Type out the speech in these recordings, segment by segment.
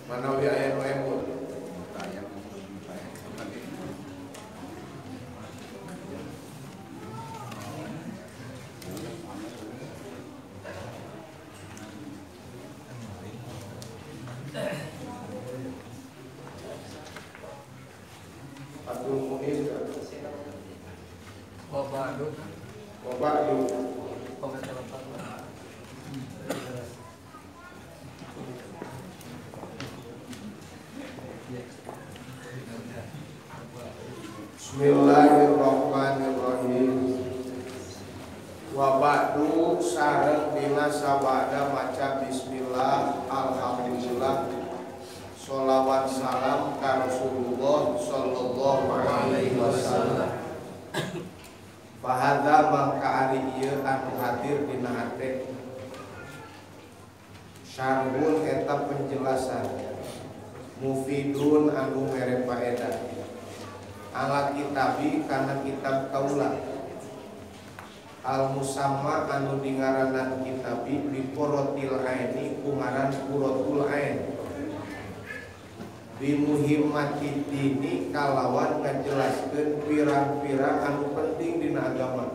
Manawi aya nu embun. Abdul Muin Wabadu Bismillahirrahmanirrahim. Wabadu sareng dina sabada maca bismillah, alhamdulillah, sholawat salam ka Rasulullah sallallahu alaihi wasallam. Fahadza mangka ari ieu anu hadir dina hate syarhun eta penjelasan mufidun anu mere faedah ala kitabi kana kitab kaula al musamma anu dingaranan kitabi bi quratil aini kungaran quratul ain bimuhimmati dini kalawan ngajelaskeun pirang-pirang anu penting dina agama.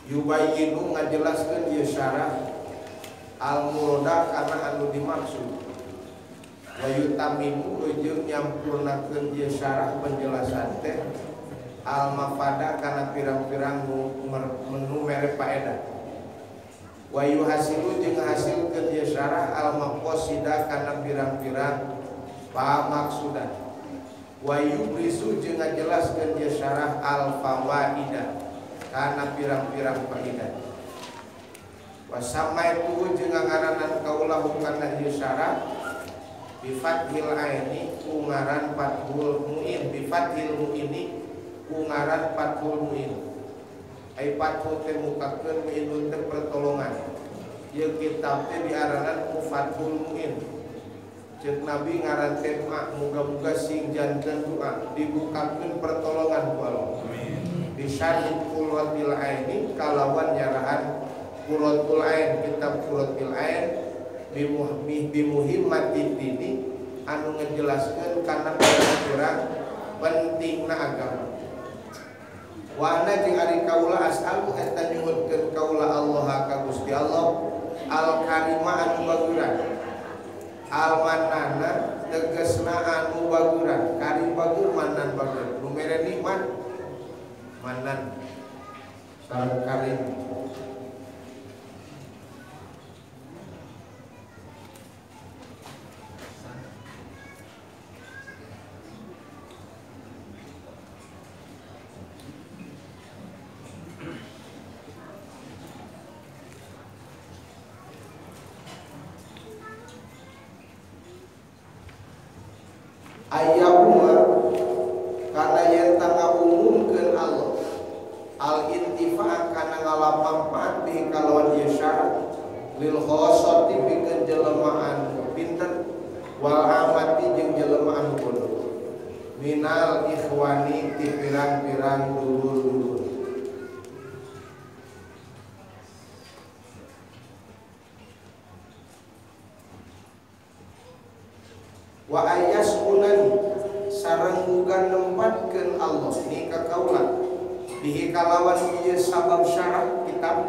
Yubayyinu ngajelaskeun ieu syarah al-murada kana anu dimaksud. Wa yutamimu jeung nyampurnakeun ieu syarah penjelasan teh al-mafada kana pirang-pirang menu mere faedah. Wa yuhasilu jeung ngahasilkeun ieu syarah al-maqasida kana pirang-pirang pamaksudan. Wa yubrisu jeung ngajelaskeun ieu syarah al-fawaida kana pirang-pirang faedah. Wa samaitu jeung ngaranan kaula kana ieu syarah bi fathil aini kungaran fathul muin bi fathil muini kungaran fathul muin. Ai fathul teh mukakeun muinun teh pertolongan. Ieu kitab teh diaranan fathul muin. Ceuk Nabi ngaran teh muga-muga sing janten doa dibukakeun pertolongan ku Allah. Bisyarhi quratil aini kalawan nyarahan quratul ain, kitab quratul ain bimuhimmati dini anu ngejelaskeun kana pirang-pirang pentingna agama. Wa ana jeung ari kaula as'alu eta nyuhunkeun kaula Allah ka Gusti Allah al karimah anu baguran al manana tegasna anu baguran karim bagur manan bagur nu mere nikmat manan sareng karim. Ayyahuma karena yang tangga umumkeun Allah al intifa kana ngalamanfaat bi kalawan ieu syarat lil khassati pikeun jelema anu pinter wal amati jeung jelema anu bodoh minal ikhwani ti pirang-pirang dulur-dulur. Wa ayaskunan sareng muga nempatkeun Allah ni ka kaula bihi kalawan ieu sabab syarah kitab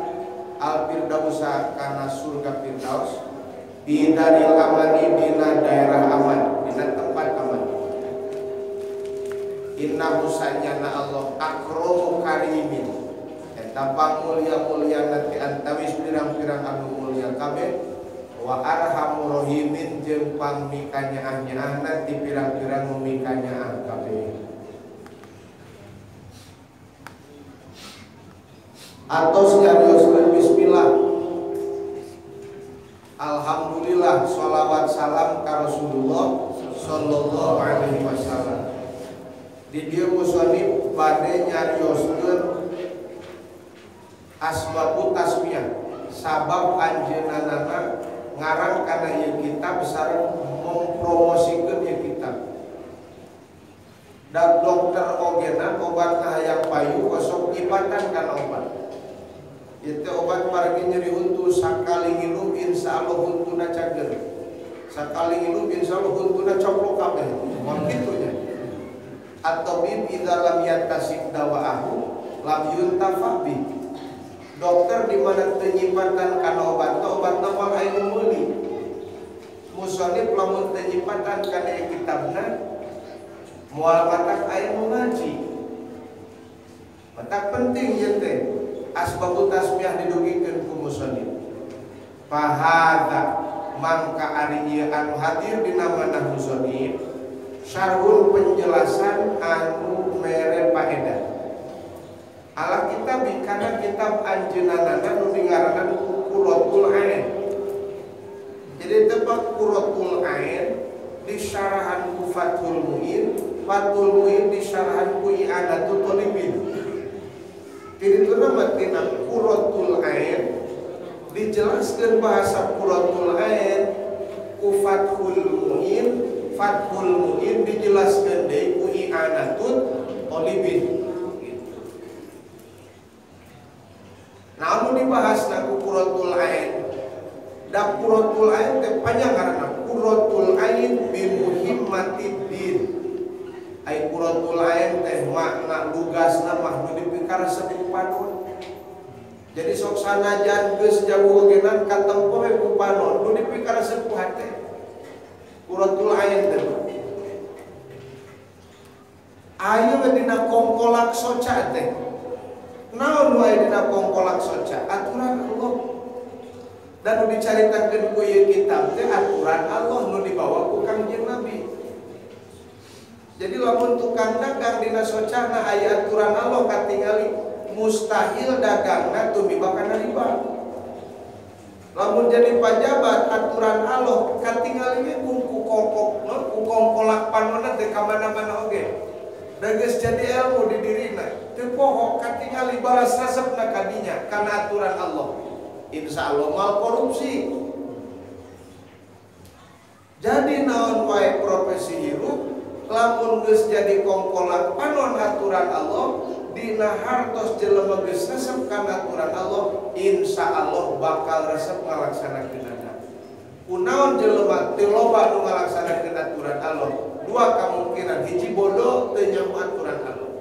al-firdausa kana surga firdaus di daril amani dina daerah aman dina tempat aman. Inna husanyana Allah akramu karimin eta pangulya-mulya nanti antawis pirang-pirang anu mulya kabeh wa arhamur rahimin jeung pangmikanyaah-nyaahna ti pirang-pirang memikanyaah kabeh. Atos nyarioskeun bismillah. Alhamdulillah sholawat salam ka Rasulullah sallallahu alaihi wasallam. Di dieu musannif bade nyarioskeun asbabu tasmiyah sabab anjeunna ngarang kana ieu kitab sareng mempromosikeun ieu kitab. Dan dokter ogena obat hayang payu kosong nyipatan kan obat. Itu obat pargi nyeri huntu sakali ngilu insyaallah huntuna cager. Sakali ngilu insyaallah huntuna coplok kabeh. Mon kitunya. At-tabib idza lam yantasib dawa'ahu lam yuntafa bi. Dokter di mana teu nyipatan kana obat mah aya meuli. Musannif lamun teu nyipatan kana kitabna moal matak aya ngaji. Matak penting ieu teh. Asbabut tasmiyah didugikeun ku musannif. Fahada mangka ari ieu anu hadir dina manah musannif syarhun penjelasan anu mere faedah. Ala kitab kana kitab anjeunana nu ngaranna Qurratul Ain. Jadi tebak Qurratul Ain di syarahan ku Fathul Muin, Fathul Muin di syarahan ku I'anatul Talibin. Jadi itu nama tina Qurratul Ain dijelaskan bahasa Qurratul Ain ku Fathul Muin, Fathul Muin dijelaskan deui ku I'anatul Talibin. Namun dibahas naku Qurratul Ain. Da Qurratul Ain teh panjang karena Qurratul Ain bi muhimmatid din. Ai Qurratul Ain teh makna lugasna mah nu dipikaresep ku panon. Jadi sok sanajan geus jauh geunan katempo we ku panon nu dipikaresep ku hate. Qurratul Ain teh aya dina kongkolak soca teh. Naon wae dina kongkolak soca aturan Allah. Dan nu dicaritakeun ku ieu kitab teh aturan Allah nu dibawa ku Kangjeng Nabi. Jadi lamun tukang dagang dina socana aya aturan Allah katingali mustahil dagangna tumiba kana riba. Lamun jadi pajabat aturan Allah katingali ge ku kongkolak panonna teh ka mana-mana oge. Da geus jadi ilmu di dirina. Teu poho katingali balas resepna kadinya kana aturan Allah. Insyaallah mal korupsi. Jadi naon wae profesi hirup lamun geus jadi kongkolak panon aturan Allah dina hartos jelema geus resep kana aturan Allah insyaallah bakal resep ngalaksanakeunana. Kunaon jelema teu loba nu ngalaksanakeun aturan Allah? Dua kemungkinan, hiji bodoh teu nyamu aturan Allah.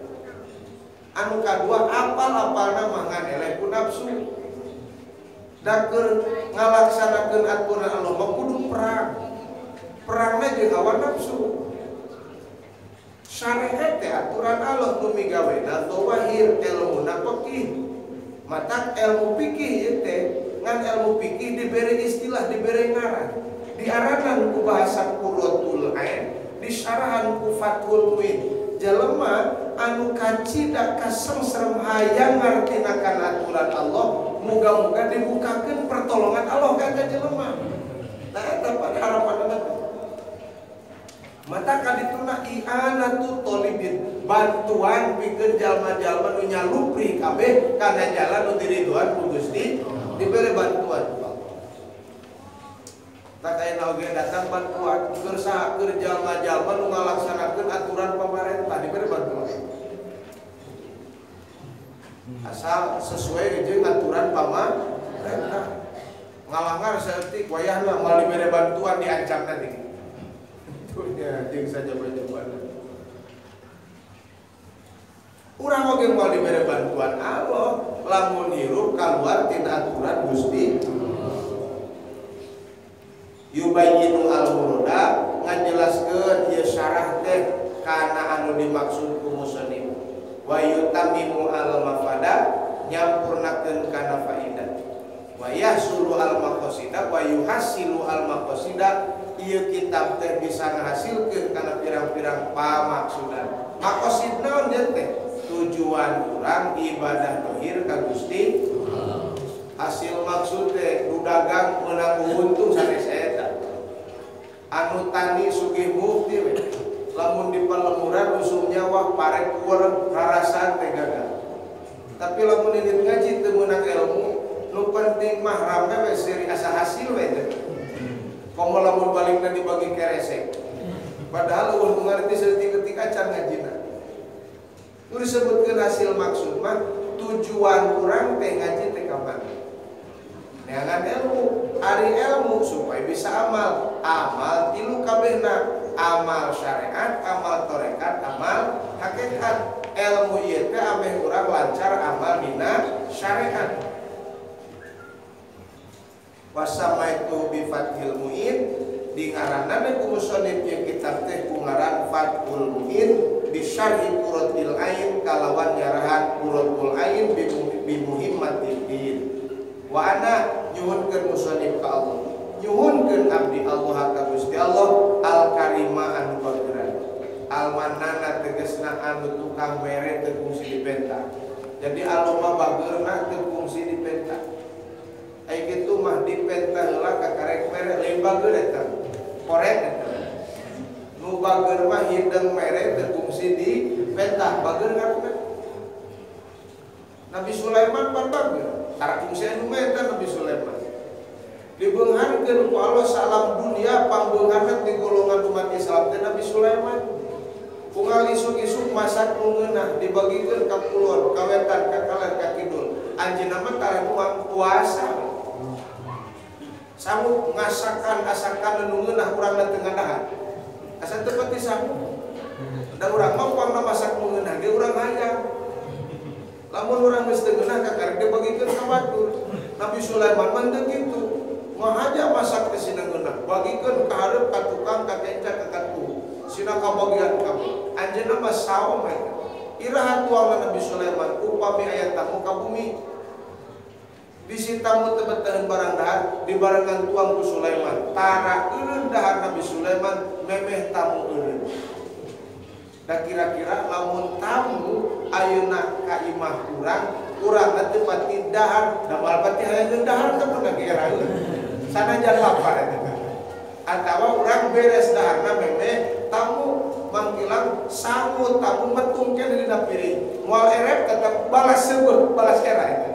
Anu kadua apal-apalna mah nganeleh ku nafsu. Da keur ngalaksanakeun aturan Allah mah kudu perang. Perangna jeung hawa nafsu. Syariat teh aturan Allah nu migawena zawahir ilmuna fikih. Matak ilmu fikih ieu teh ngan ilmu fikih dibere istilah, dibere ngaran. Diaranan ku bahasa Qurratul Ain, disyarahan ku Fathul Muin. Jelema anu kacida kasengsrem hayang ngartina kana aturan Allah, muga-muga dibukakeun pertolongan Allah ka jelema. Nah eta pada harapanna. Mata kadituna i'anatul talibin, bantuan pikeun jalma-jalma nu nyalupri kabeh kana jalan nu diriduan ku Gusti, dibere bantuan. Tak ayeuna oge datang bantuan keur jalma-jalma nu ngalaksanakeun aturan pamarentah dibere bantuan. Asal sesuai jeung aturan pamarentah. Ngalanggar saeutik wayahna mal dibere bantuan diancam nanti. Ya, jeung saja bantuan. Urang oge moal dibere bantuan Allah, lamun hirup kaluar tina aturan Gusti. Yubayyinu al-murada ngajelaskeun ieu syarah teh kana anu dimaksud ku musannif. Wa yutamimu al-mafada nyampurnakeun kana faedah. Wa yahsulu al-maqasida wa yuhasilu al-maqasida. Ieu kitab teh bisa ngahasilkeun kana pirang-pirang pamaksudan. Maqasid naon teh? Tujuan urang ibadah tohir ka Gusti. Hasil maksud teh nu dagang meunang untung sanes eta. Anu tani sugih mukti we. Lamun di palemuran usum nyawa parek kurang rarasan teh gagal. Tapi lamun ini ngaji teu meunang ilmu, nu penting mah ramna we seri asa hasil we teh. Komo lamun balikna dibagi keresek. Padahal ulun ngarti seutik-eutik acan ngajina. Kudu disebutkeun hasil maksud mah tujuan urang teh ngaji teh ka mana? Neangan ilmu, ari ilmu supaya bisa amal. Amal tilu kabehna, amal syariat, amal torekat, amal hakikat. Ilmu ieu teh ameh urang lancar amal dina syariat. Wasamaitu bi fathil muin di ngaranna ku musannif ieu kitab teh ku ngaran Fathul Muin bi syarhi Qurratul Ain kalawan nyarahan Qurratul Ain bi muhimmatid. Wa ana nyuhunkeun musannif ka Allah, nyuhunkeun abdi Allah ka Gusti Allah al karima anu bageuran, al manana tegasna anu tukang mere teu kungsi dipenta. Jadi aloma bageurna teu kungsi dipenta. Ai kitu mah dipenta heula ka karek mere lain bageur eta. Korek eta. Nu bageur mah hideung mere teu kungsi dipenta, bageur ngaranna. Nabi Sulaiman pan bageur, tara kungsi anu menta Nabi Sulaiman. Dibeungharkeun ku Allah salam dunia pambeungharna ti golongan umat Islam teh Nabi Sulaiman. Unggal isuk-isuk masak nu ngeunah dibagikeun ka kulon, ka wetan, ka kaler, ka kidul. Anjeunna mah tara nuang puasa. Sanggup ngasakan nu ngeunah urangna teu ngadahan. Asa teu pati sanggup. Da urang mah pangna masak nu ngeunah ge urang hayang. Lamun urang geus teu ngeunah ka karek dibagikeun ka batur. Nabi Sulaiman mah teu kitu. Moal haja masak teh sina ngeunah, bagikeun ka hareup ka tukang, ka kenca, ka katuh. Sina kabagian kabeh. Anjeunna mah saom eta. Iraha tuangna Nabi Sulaiman upami aya tamu ka bumi. Bisi tamu teu betaheun barang dahar dibarengan tuang ku Sulaiman. Tara eureun dahar Nabi Sulaiman memeh tamu eureun. Da kira-kira lamun tamu ayeuna ka imah urang teu pati dahar, da moal pati hayeun dahar teh pun ngageraeun. Sanajan lapar eta. Atawa urang beres daharna memeh tamu mangkilang sangu tamu metungkeun dina piring. Moal erep tetep balas seueuh, balas era eta.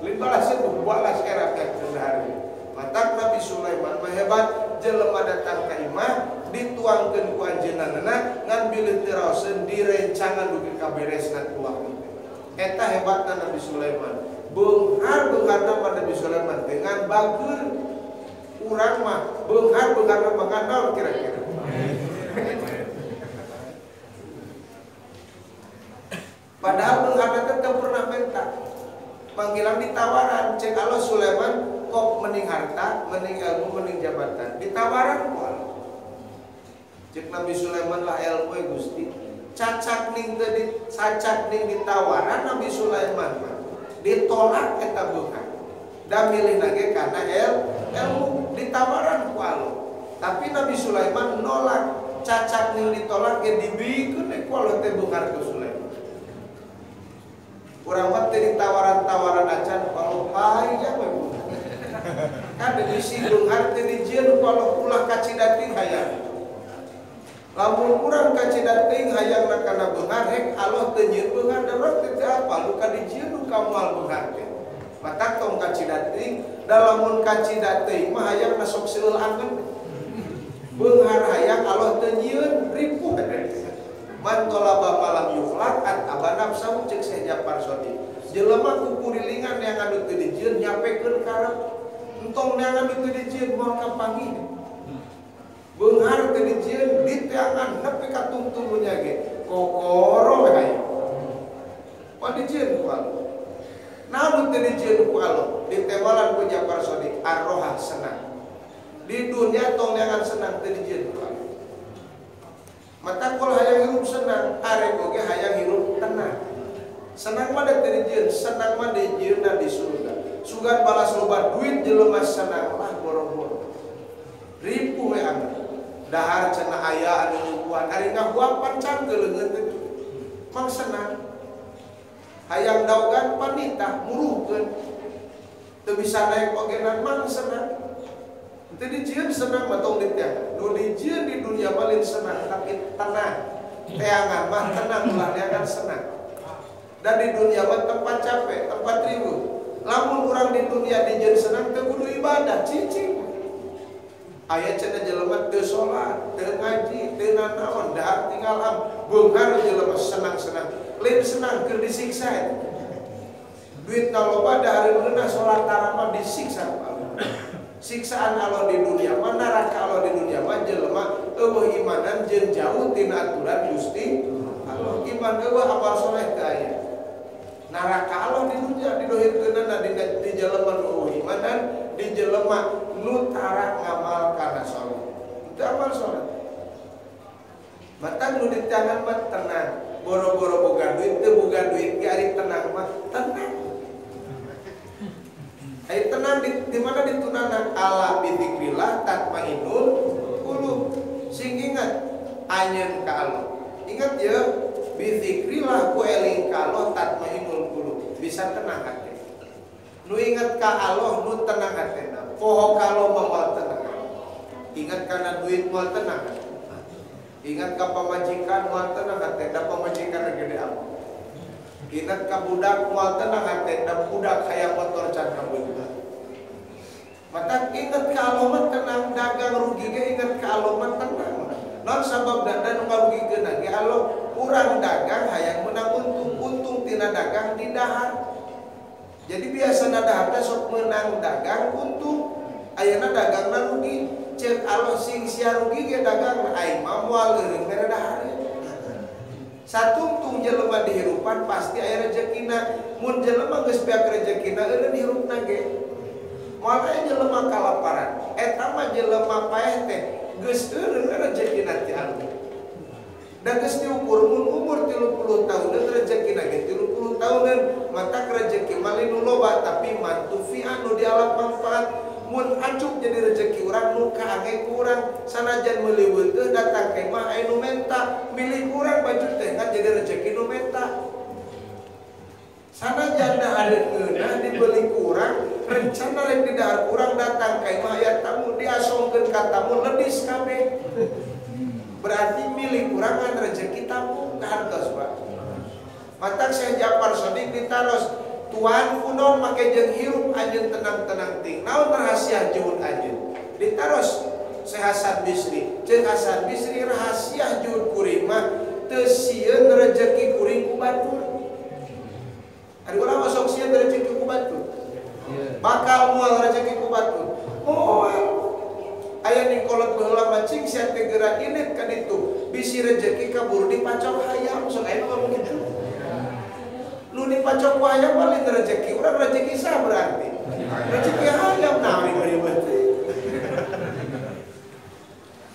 Lain balas seueuh, balas era ka hari. Matak Nabi Sulaiman mah hebat, jelema datang ka imah dituangkeun ku anjeunna ngan bilih teu raoseun direncangan dugi kaberesna tuang. Eta hebatna Nabi Sulaiman. Beunghar-beungharna Nabi Sulaiman dengan bageur. Urang mah beunghar-beungharna mangandal kira-kira. Padahal beungharna teu pernah minta. Panggilan ditawaran, cek Allah Sulaiman kok mending harta, mending ilmu, mending jabatan. Ditawaran ku Allah. Cek Nabi Sulaiman lah ilmu Gusti. Cacak ning teu sacak ning ditawaran Nabi Sulaiman mah ditolak eta beunghar. Da milih lagi karena ilmu ditawaran ku Allah. Tapi Nabi Sulaiman nolak, cacak ning ditolak ge dibikeun ku Allah teh beunghar ku Sulaiman. Urang mah teh ditawaran-tawaran acan kalau hayang we. Kan bisi beunghar teh dijieun ku Allah ulah kacida teuing hayang. Lamun urang kacida teuing hayangna kana beunghar hek Allah teu nyieun beunghar darat teh apa lu ka dijieun ka moal beunghar teh. Matak tong kacida teuing dalamun kacida teuing mah hayangna sok seuleulakeun. Beunghar hayang Allah teu nyieun ripuh eta. Man tolaba malam yukhlak at abanab sawu cek Syekh Ja'far Shadiq. Jelema ku kurilingan yang anu teu dijieun nyapekeun karep. Entong yang anu teu dijieun moal kapanggih. Beunghar teu dijieun diteangan nepi ka tungtulunya ge. Kokoro we hayang. Pan dijieun ku Allah. Namun teu dijieun ku Allah, ditewalan ku Ja'far Shadiq ar-roha senang. Di dunia tong neangan senang teu dijieun ku Allah. Mata kul hayang hirup senang, arek oge hayang hirup tenang. Senang mah teu dijieun, senang mah dijieunna di surga. Sugan balas loba duit jelema senang lah boro-boro. Ripuh we anggar. Dahar cenah aya anu nyuguhan, ari ngahuapan can keuleungeun teh. Mang senang. Hayang daogan panitah muruhkeun. Teu bisa naik oge mang senang. Teu dijieun senang mah tong diteangan. Nu dijieun di dunia balin senang tapi tenang. Teangan mah tenang ulah neangan senang. Dan di dunia mah tempat capek, tempat riweuh. Lamun urang di dunia dijieun senang teu kudu ibadah, cicing. Aya cenah jelema teu salat, teu ngaji, teu nanaon, dahar tinggal tinggal am beunghar jelema senang-senang lain senang keur disiksa. Duit loba da hari ngeunah salat tarawih disiksa. Siksaan Allah di dunia mah neraka Allah di dunia mah jelema eueuh imanan jeung jauh tina aturan Gusti Allah. Iman eueuh amal saleh teh aya. Neraka Allah di dunia didohirkeunana di jelema nu imanan, di jelema nu tara ngamal kana saleh. Itu amal saleh. Mata nu di tangan mah tenang. Boro-boro boga duit teu boga duit ge ari tenang mah tenang. Ai tenang di mana ditunana ala bizikrillah tatmainnul qulub. Sing ingat anjeun ka Allah. Ingat ya bizikrillah ku eling ka Allah tatmainnul qulub. Bisa tenang hati. Nu ingat ka Allah nu tenang hatena. Poho ka Allah moal tenang. Ingat kana duit moal tenang. Ingat ka pamajikan moal tenang hati. Da pamajikan gede Allah. Ingat ka budak moal tenang hati. Da budak hayang motor can ka budak. Maka ingat ka Allah mah tenang, dagang rugi ge ingat ka Allah mah tenang. Non sabab dandan ngarugikeun ge Allah urang dagang hayang menang untung tina dagang di dahar. Jadi biasana dahar teh sok menang dagang untung. Ayeuna dagangna rugi, ceuk Allah sing sia rugi ge dagang aing mah moal eureun mere dahar. Satungtung jelema di hirupan pasti aya rezekina. Mun jelema geus beak rezekina eureun hirupna ge. Moal jelema kalaparan, eta mah jelema paeh teh geus eureun rezekina ti Allah. Da geus diukur mun umur 30 tahunan rezekina ge 30 tahunan, mata rezeki mah nu loba tapi mantufi anu di alam manfaat. Mun acup jadi rezeki urang nu kaage ku urang, sanajan meuli beuteuh datang ke mah aya nu menta, milih urang baju teh kan jadi rezeki nu menta. Sanajan da hadeun ngeunah dibeli ku urang, rencana rek di dahar urang datang ka imah aya tamu diasongkeun ka tamu ledis kabeh. Berarti milik urang kan rezeki tamu kahartos Pak. Matak Syekh Ja'far Shadiq ditaros tuan kunon make jeung hirup anjeun tenang-tenang ting. Naon rahasia juhud anjeun? Ditaros Syekh Hasan Bisri. Jeung Hasan Bisri rahasia juhud kuring mah teu sieun rezeki kuring ku batur. Ada orang masuk sieun rezeki ku batur. Bakal moal rezeki ku batur. Moal. Aya ning kolot baheula mancing sia teh geura init ka ditu. Bisi rezeki kabur dipacok hayam sok aya ngomong kitu. Nu dipacok ku hayam paling rezeki, urang rezeki sah berarti. Rezeki hayam naon ribet.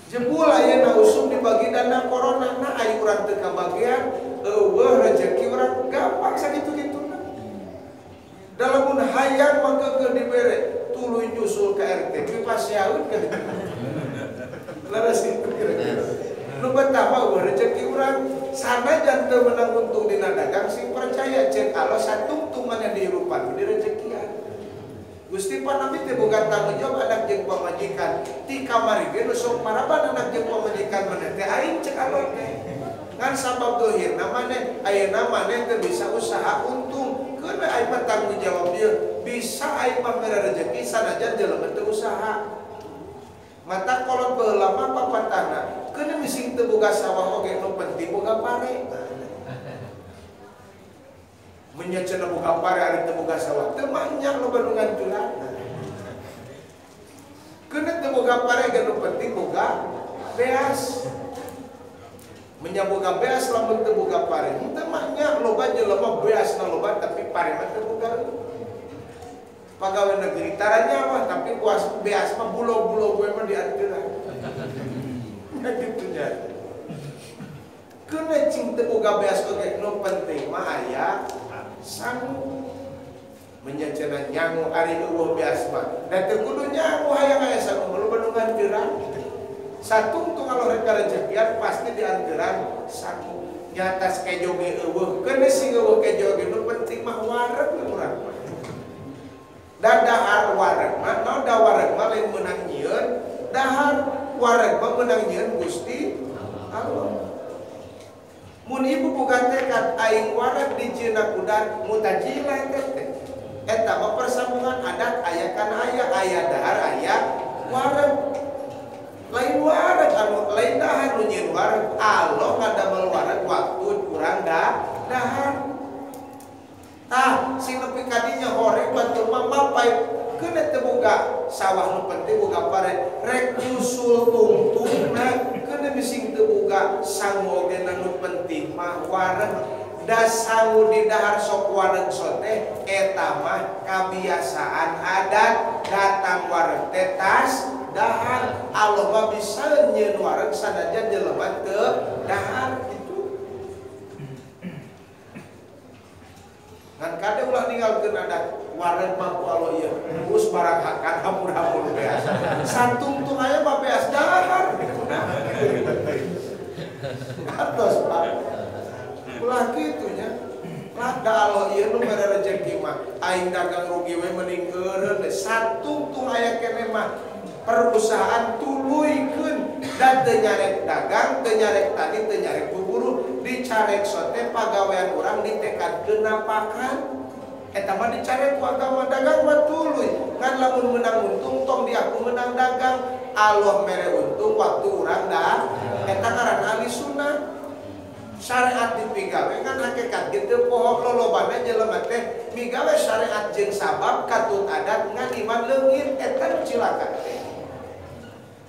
Jebul ayeuna usum dibagi dana corona na aya urang teu kabagian, eueuh rezeki urang gampang sakitu-kituna. Dalam mun hayang mangga keur dibere tuluy nyusul ke RT dipasyaeun ka. Laras kitu kira-kira. Nu betapa eueuh rezeki urang sanajan teu menang untung dina dagang sing percaya ceuk Allah satungtung mana dihirupan di rezekian. Gusti Panami teh boga tanggung jawab anak jeung pamajikan. Ti kamari ge nu sok maraban anak jeung pamajikan maneh teh aing ceuk Allah teh. Ngan sabab dohirna maneh ayeuna maneh teu bisa usaha untung. Keuna aing mah tanggung jawab dieu. Bisa aing mah mere rezeki sanajan jelema teu usaha. Mata kolot baheula mah papatahna keuna mising teu boga sawah oge nu penting boga pare. Menyecenna boga pare ari teu boga sawah teu manjang loba nu ngancuran. Keuna teu boga pare ge nu penting boga beas. Menyaboga beas lamun teu boga pare teu manjang loba jelema beasna loba tapi pare mah teu boga. Pegawai negeri taranya mah tapi puas beas mah bulo-bulo gue mah dianteuran. Nah gitu nya. Keuna cing teu boga beas oge nu penting mah aya sangu. Menyecenna nyangu ari eueuh beas mah. Da teu kudu nyangu hayang aya sangu loba nu nganteuran. Satungtung kalau rek rezekian pasti dianteuran sangu. Nyata kejo ge eueuh, keuna sing eueuh kejo ge nu penting mah wareg urang. Dan dahar wareg mah naon da wareg mah lain meunang nyieun, dahar wareg mah meunang nyieun Gusti Allah. Mun ibu boga tekad aing wareg dijieunna kudan mutajilah teh. Eta mah persambungan adat aya kana aya dahar aya wareg. lain warak anu lain dahar nu nyeun warak Allah ngadamel warak waktu kurang dahar. Tah sing nepi ka dinya hore batur mah mapai keuna teu boga sawah nu penting boga pare rek nyusul tungtungna keuna bising teu boga sangu oge nu penting mah wareg da sangu di dahar sok wareg sote eta mah kabiasaan adat datang wareg teh tas dahar. Allah mah bisa nyeun wareg sanajan jelema teu dahar gitu. Ngan kade ulah ninggalkeun adat wareg mah ku Allah ieu terus barang hakan hamur-hamur beas. Santungtung aya mah beas dahar gitu nah. Atos Pak. Ulah kitu nya. Lah da Allah ieu nu mere rezeki mah aing dagang rugi we mending eureun santungtung aya keneh mah perusahaan tuluykeun dan teu nyarek dagang, teu nyarek tani, teu nyarek buburu, dicarek sote pagawean urang ditekadkeun napakan. Eta mah dicarek ku agama dagang mah tuluy. Ngan lamun meunang untung tong diaku meunang dagang. Allah mere untung waktu urang dah. Eta ngaran ahli sunnah. Syariat dipigawe kan hakikat kitu poho lolobana jelema teh migawe syariat jeung sabab katut adat ngan iman leungit eta cilaka teh.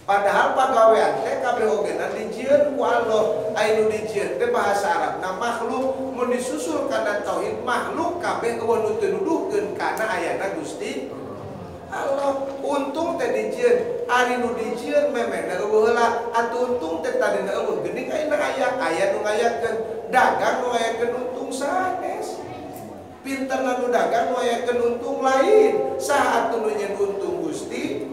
Padahal pagawean teh kabeh ogena dijieun ku Allah. Anu dijieun teh bahasa Arabna makhluk mun disusul kana tauhid makhluk kabeh eueuh nu teu nuduhkeun kana ayana Gusti Allah. Untung teh dijieun ari nu dijieun memena eueuh heula atuh untung teh tadina eueuh geuning ayeuna aya nu ngayakeun dagang nu ngayakeun untung sanes. Pinter nu dagang nu ngayakeun untung lain saha atuh nu nyeun untung Gusti.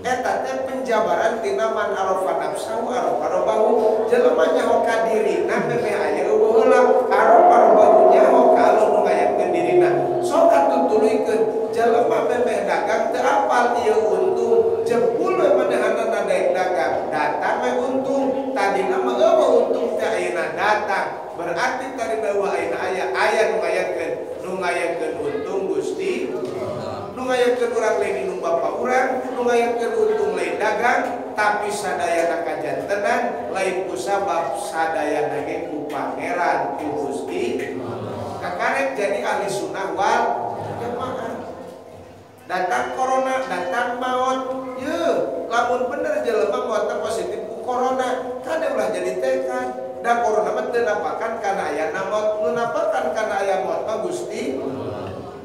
Eta teh penjabaran tina man arafa nafsahu arafa rabbahu. Jelema nyaho ka dirina memeh aya eueuh heula arafa rabbahu nyaho ka Allah nu ngayakeun dirina. Sok atuh tuluykeun jelema memeh dagang teu apal ieu untung jempul we manehna daek dagang datang we untung tadina mah eueuh untung teh ayeuna datang berarti tadina eueuh ayeuna aya nu ngayakeun untung Gusti. Nu ngayakeun urang lain nu bapa urang, nu ngayakeun untung lain dagang, tapi sadayana kajantenan lain ku sabab sadayana ge ku pangeran ku Gusti. Kakarek jadi ahli sunnah wal jamaah. Datang corona, datang maut, yeuh lamun bener jelema maut positif ku corona, kade ulah jadi tekad. Da corona mah teu napakan kana aya maut, nu napakan kana aya maut mah Gusti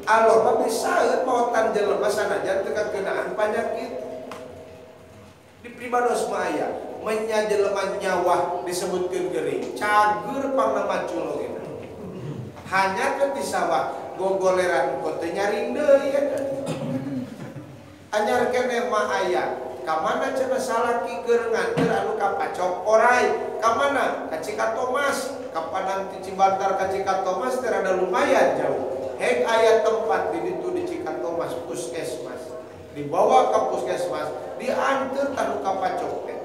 Allah mah bisa mautan jelema sanajan teu kakeunaan panyakit. Di pribados mah aya menya jelema nyawa disebutkeun geuring cager pangna macul oge. Hanya teh di sawah gogoleran kok teu nyaring deui eta. Anyar keneh mah aya ka mana cenah salaki keur nganter anu ka Pacok Oray, ka mana ka Cikatomas, ka Padang Cibantar ka Cikatomas teh rada lumayan jauh. Hek aya tempat di ditu di Cikatomas puskesmas. Dibawa ke puskesmas, diantar tanu ka Pacok teh.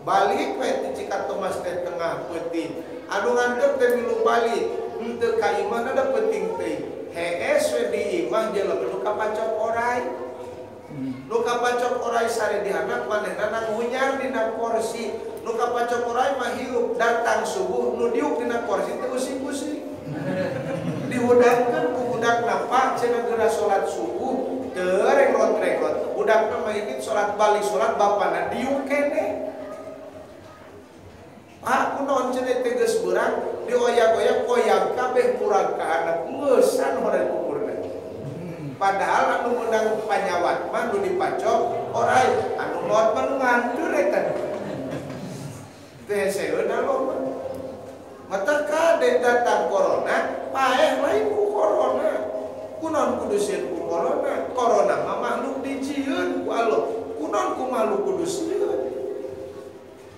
Balik we di Cikatomas teh tengah peuting. Anu nganter teh milu balik, henteu ka imah ada peuting teh. Hees we di imah jelema nu ka Pacok Oray. Nu ka Pacok Oray sare dihandap manehna nang hunyar dina kursi. Nu ka Pacok Oray mah hirup datang subuh nu diuk dina kursi teh usik-usik. Dihudangkeun ku budak napa cenah geura salat subuh teu rengrot-rengrot. Budakna mah ingin salat balik salat bapana diuk keneh. Pak kunaon cenah teh geus beurang dioyak-oyak koyang kabeh kurang ka anak ngeusan hore kukurna. Padahal anu meunang panyawat mah nu di Pacok Oray, anu maot mah nu ngantur eta. Teh seueun aloba. Mata kade datang corona, paeh lain ku corona. Kunaon kudu sieun ku corona? Corona mah makhluk dijieun ku Allah. Kunaon ku makhluk kudu sieun?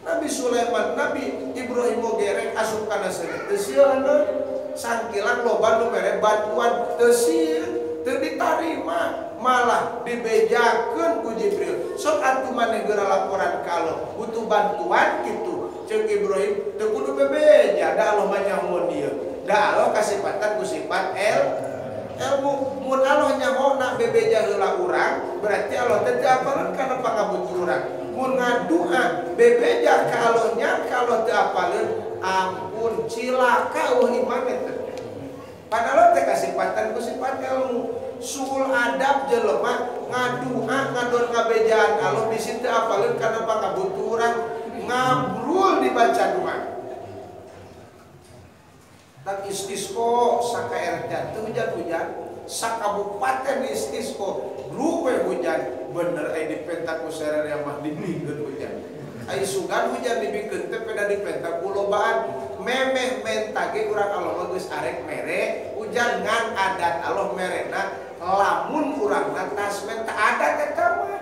Nabi Sulaiman, Nabi Ibrahim gerek asup kana seuneu teu sieun. Sangkilang loba nu mere bantuan teu sieun, teu ditarima, malah dibejakeun ku Jibril. Sok atuh maneh geura laporan ka Allah, butuh bantuan kitu. Cek Ibrahim teu kudu bebeja, da Allah mah nyaho dieu. Da Allah kasifatan ku sifat ilmu. Mun Allah nyaho na bebeja heula urang, berarti Allah teh teu apaleun kana pangabutuh urang. mun ngadua bebeja kalau nya kalau teu apaleun ampun cilaka iman eta. Padahal teh kasipatan ku sifat ilmu. Suul adab jelema ngadua ngadon ngabejaan Allah bisi teu apaleun kana pangabuturan ngabrul dibaca doa. Dan istisqo sakaer jatuh hujan-hujan sakabupaten istisqo luwe hujan bener di pentaku serer yang mah dibikeun hujan ai sugan hujan dibikeun teh peda di pentaku lobaan memeh mentage urang Allah geus arek mere hujan ngan adat Allah merena lamun urangna tas men teu adat eta mah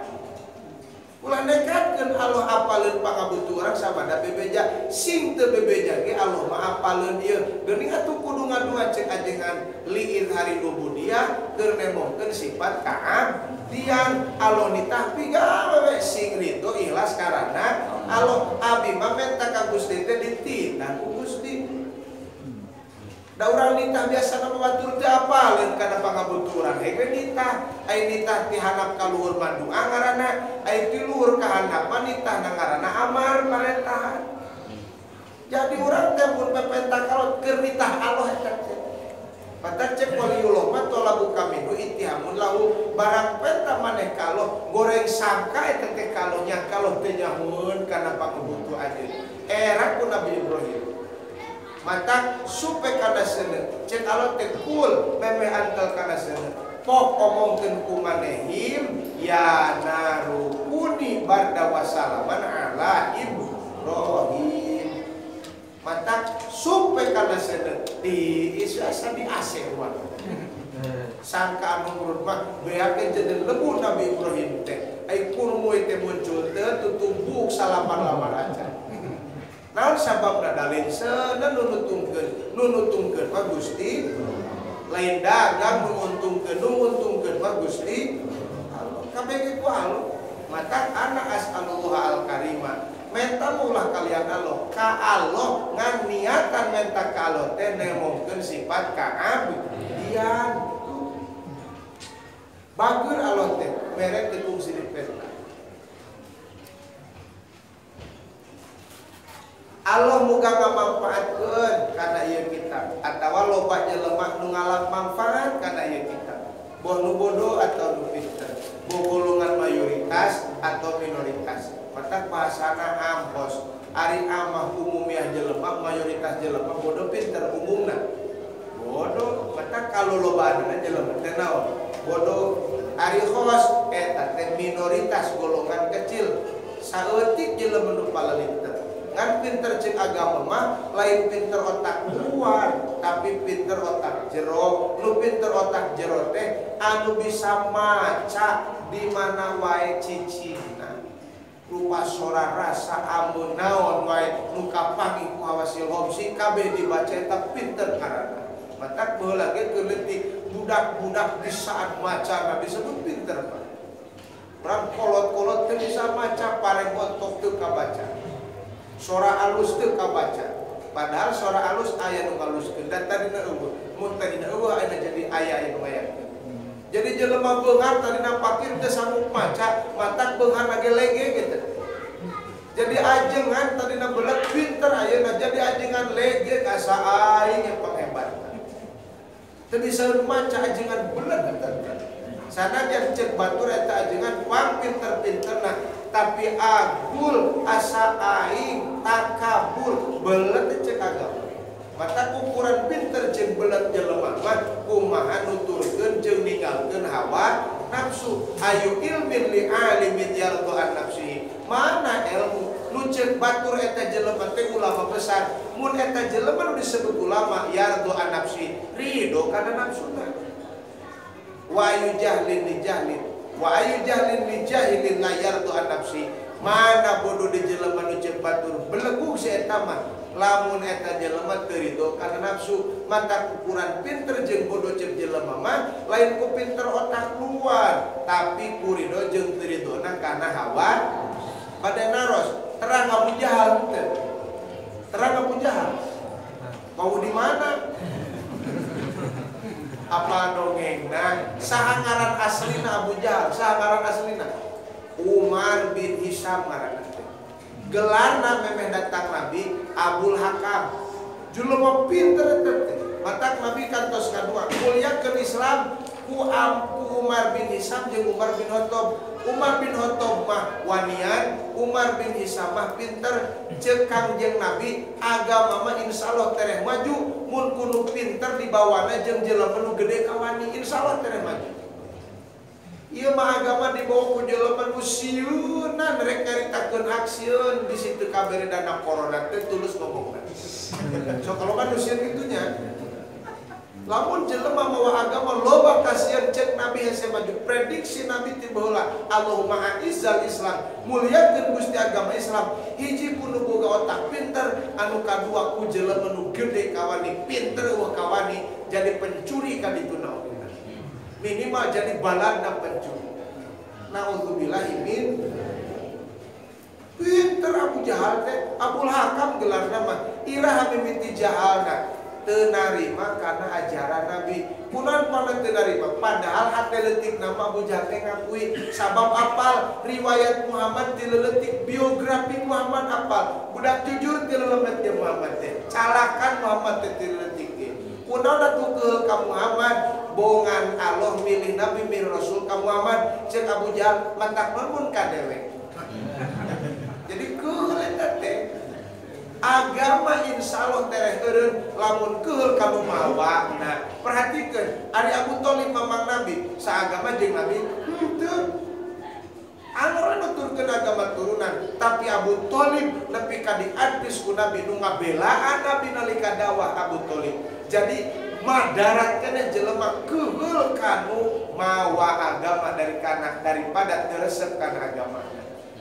ulah nekatkeun Allah apaleun pangabutuh urang sabada bebeja sing teu bebeja ge Allah mah apaleun ieu geuning atuh kudu ngadua cek ajengan liin hari ubudiyah keur nemohkeun sifat kaabdian Allah nitah pigawe sing ridho ikhlas karana Allah abi mah menta ka Gusti teh dititah ku Gusti da urang nitah biasana batur teu apaleun kana pangabutuh urang hege nitah ai nitah ti handap ka luhur mandua ngaranna ai ti luhur ka handap nitah ngaranna amar parentahan. Jadi urang teh mun pepenta kalot keur nitah Allah eta teh mata cek waliullah mah tolabu kamidu ittihamun lahu barang penta maneh kalo goreng sangka eta teh kalonya kalau teu nyamun kana pangabutuh ajeun era ku Nabi Ibrahim mata supe kana seuneu cek Allah teh kul meme antel kana seuneu pok omongkeun ku manehim ya naru kuni barda wa salaman ala Ibrahim mata supe kana seuneu di isasa di AC ruang sangka anu urut mah beake jeung lebu Nabi Ibrahim teh ai kurmoy teh muncul teh tutumbuk salaman-lamar aja. Naon sababna dalil seuneu nunutungkeun mah Gusti lain dagang nuuntungkeun mah Gusti Allah kabeh ku Allah mata anak as'alullah al-karimah menta ulah kalian Allah ka Allah ngan niatan menta ka Allah teh nemohkeun sifat kaabdian bagur Allah teh mere teu fungsi dipenta Allah muga ngamanfaatkeun kana ieu kitab atawa loba jelema nu ngalap manfaat kana ieu kitab boh nu bodoh atau nu pinter boh golongan mayoritas atau minoritas mata bahasana ampos ari amah umumiah jelema mayoritas jelema bodoh pinter umumna bodoh mata kalau lobana jelema teh naon bodoh ari khos eta teh minoritas golongan kecil saeutik jelema nu palelinter kan pinter cek agama mah lain pinter otak luar tapi pinter otak jero nu pinter otak jero teh anu bisa maca di mana wae cicina rupa sora rasa amun naon wae nu kapangi ku hawasil homsi kabeh dibaca eta pinter karana matak baheula ge keleutik budak-budak di saat maca disebut pinter Pak urang kolot-kolot teu bisa maca pareng ontok teu kabaca sora alus teu kabaca padahal sora alus aya nu ngaluskeun dan tadina eueuh mun tadina eueuh aya jadi aya anu ngayakeun jadi jelema beunghar tadina fakir teu sanggup maca matak beunghar lage lege gitu jadi ajengan tadina belet pinter ayeuna jadi ajengan lege kasa aing yang panghebat teu bisa maca ajengan belet sanajan cek batur eta ajengan pang pinter-pinterna tapi agul asa aing takabur belet cek agama mata ukuran pinter cek belet jelema mah kumaha nuturkeun jeung ninggalkeun hawa nafsu ayu ilmin li alimin yardu an nafsihi mana ilmu nu cek batur eta jelema teh ulama besar mun eta jelema nu disebut ulama yardu an nafsi ridho kana nafsuna wa ayu jahlin li jahlin wa ayu jahlin li jahilin la yardu an nafsi mana bodoh di jelema nu cek batur belegug si eta mah lamun eta jelema teu ridho kana nafsu mata ukuran pinter jeung bodoh cek jelema mah lain ku pinter otak luar tapi ku ridho jeung teu ridona kana hawa pada naros terang Abu Jahal teh terang Abu Jahal mau di mana apa dongengna saha ngaran aslina Abu Jahal saha ngaran aslina Umar bin Hisam ngaran gelarna memeh datang Nabi Abul Hakam. Julema pinter teh. Matak Nabi kantos kadua muliakeun Islam ku Umar bin Hisam jeung Umar bin Khattab. Umar bin Khattab mah wanian, Umar bin Hisam mah pinter. Ceuk Kangjeng Nabi agama mah insyaallah tereh maju mun kudu pinter dibawana jeung jelema nu gede kawani insyaallah tereh maju. Ieu mah agama dibawa ku jelema nu sieunan rek caritakeun aksieun di situ kabere dana corona teh tulus ngomongna. So kalau kan nu sieun kitunya. Lamun jelema mawa agama loba kasihan cek Nabi hese maju prediksi Nabi ti baheula Allahumma a'izzal Islam muliakeun Gusti agama Islam hiji kudu boga otak pinter anu kadua ku jelema nu gede kawani pinter wah kawani jadi pencuri ka dituna minimal jadi balada pencuri naudzubillahi min pinter Abu Jahal teh Abul Hakam gelarna mah iraha mimiti jahalna teu narima karena ajaran Nabi. Kunaon pameh teu narima? Padahal hate leutik nama Abu Jahal teh ngakui sabab apal riwayat Muhammad dileutik biografi Muhammad apal. Budak jujur dileulemet jeung Muhammad teh. Calakan Muhammad teh dileutik ge. Kunaon atuh ke ka Muhammad? Bohongan Allah milih Nabi milih Rasul ka Muhammad. Ceuk Abu Jahal matak mun ka dewe. Jadi keul eta teh agama insyaallah tereh eureun lamun keul kamu mawa. Nah, perhatikeun ari Abu Thalib mamang Nabi, saagama jeung Nabi henteu. Anu nuturkeun agama turunan, tapi Abu Thalib nepi ka diadis ku Nabi nu ngabelaan Nabi nalika dakwah Abu Thalib. Jadi madaratkeun jelema keul kanu mawa agama daripada teu resep kana agama.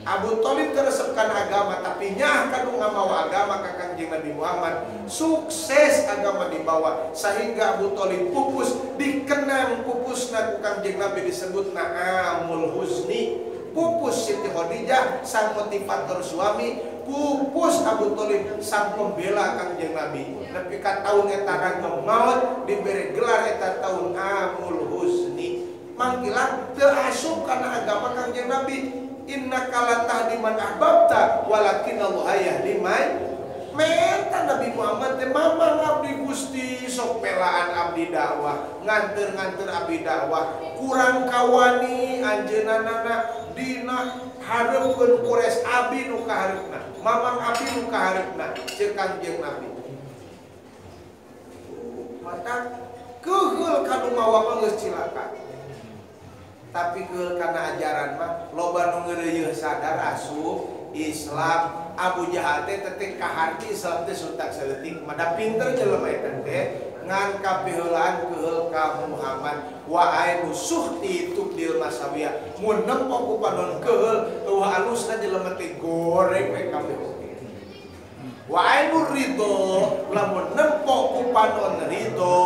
Abu Thalib teresepkan agama tapi nyah kanu ngamawa agama ka Kangjeng Nabi Muhammad sukses agama dibawa sehingga Abu Thalib pupus dikenang pupusna ku Kangjeng Nabi disebutna amul huzni pupus Siti Khadijah sang motivator suami pupus Abu Thalib sang pembela Kangjeng Nabi nepi ka taun eta ragam maut diberi gelar eta taun amul huzni manggilan teu asup kana agama Kangjeng Nabi. Innaka la tahdi man ahbabta walakin Allah yahdi man menta Nabi Muhammad teh mamang abdi Gusti sok pelaan abdi dakwah nganteur-nganteur abdi dakwah kurang kawani anjeunana dina hareupeun kores abdi nu kahareupna mamang abdi nu kahareupna ceuk Kangjeng Nabi mata keheul kanu mawa mah geus cilaka. Tapi keul kana ajaran mah loba nu ngeureuyeuh sadar asup Islam. Abu Jahal teh teh kaharti Islam teh suntak saleutik mada pinter jelema eta teh ngan kapiheulaan keul ka Muhammad wa ainu suhti tubdil masawiyah mun nempo ku panon keul eueuh alusna jelema teh goreng we kabeh wa ainu ridho lamun nempo ku panon ridho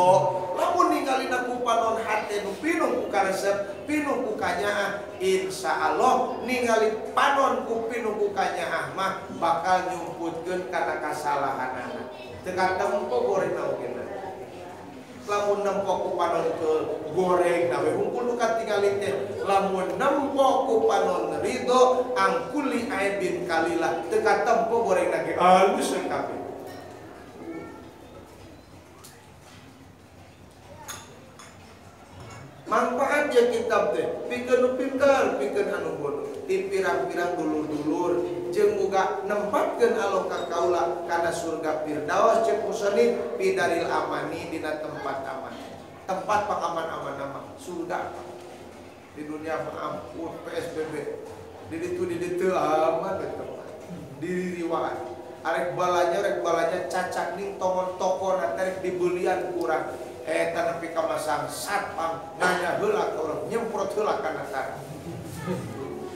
lamun ningalina ku panon hate nu pinuh ku karesep pinuh ku kanyaah insyaallah ningali panon ku pinuh ku kanyaah mah bakal nyumputkeun kana kasalahanana teu katempo goreng naogeuna lamun nempo ku panon ke goreng nawe hungkul nu katingali teh lamun nempo ku panon ridho angkuli aibin kalilah teu katempo goreng ge alus we kabeh. Manfaat ya kitab teh pikeun nu pinter pikeun anu bodoh ti pirang-pirang dulur-dulur jeung muga nempatkeun Allah ka kaula kana surga Firdaus ceuk musannif bidaril amani dina tempat aman tempat pangaman-aman nama surga di dunia mah ampun PSBB di ditu aman tempat di riwayat arek balanya cacak ning tongon toko na tarek dibulian kurang eta nepi ka masang satpam nanya heula ka urang nyemprot heula kana tanah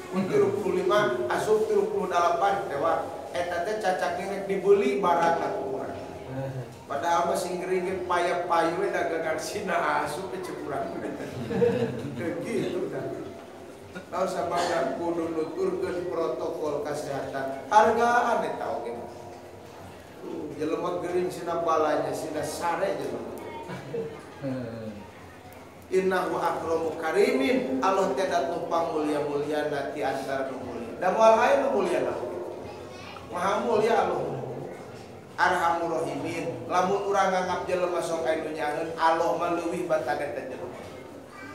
35 asup 38 tewa eta teh cacak rek dibeli barang ku urang padahal mah sing ngeureungeun payah-payu we dagangan sina asup teh cekurang gitu dah tahu sababna kudu nuturkeun protokol kesehatan hargaan eta oge jelema geuring sina balanya sina sare jelema innahu akramu karimin Allah teh dat nu pangulya-mulyana ti antara nu mulia da moal aya nu mulia Maha mulia Allah. Arhamur Rahimin. Lamun urang nganggap jelema sok anu nyaeun Allah mah leuwih batade teh jelema.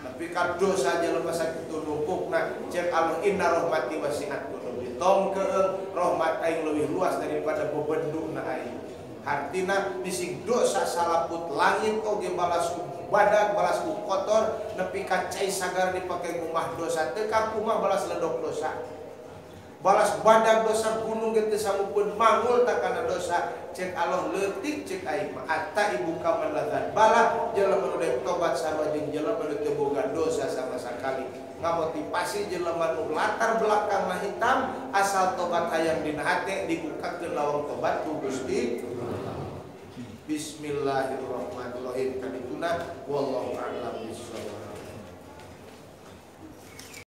Tapi ka dosa jelema sakitu numpukna cek Allah inna rahmati wasi'at kulli. Tong keung rahmat aing leuwih luas daripada bebenduna aing. Artina bising dosa salaput langit oge balas ku badag balas ku kotor nepi ka cai sagar dipake rumah dosa teu ka kumaha balas ledok dosa. Balas badag dosa gunung ge teu samupun mangul takana dosa cek Allah leutik cek aing mah atta ibu kamalazat bala jelema nu dek tobat sarua jeung jelema nu teu boga dosa sama sakali ngamotivasi jelema nu latar belakangna hitam asal tobat hayang dina hate dibukakeun lawang tobat ku Gusti. Bismillahirrahmanirrahim. Kadituna wallahu a'lam bishawab.